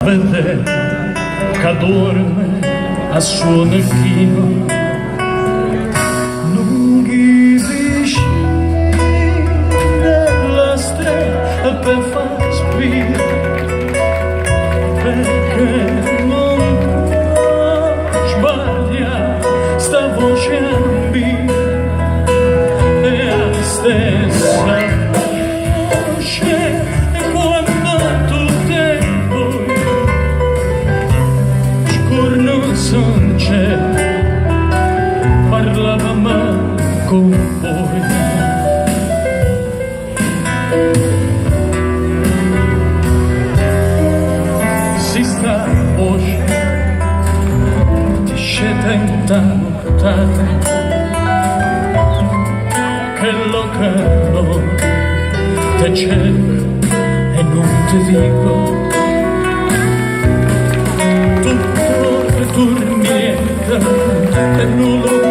vedere che dorme a suo necchino. Lunghi vicini della strada per far spire, perché non può sbagliare sta voce ambire, e la stessa voce quando tu tempo scorno son c'è, parlava mai con voi. Si sta voce ti scende in tanto che lo calore te cerco e non ti dico tutto che tu niente e non lo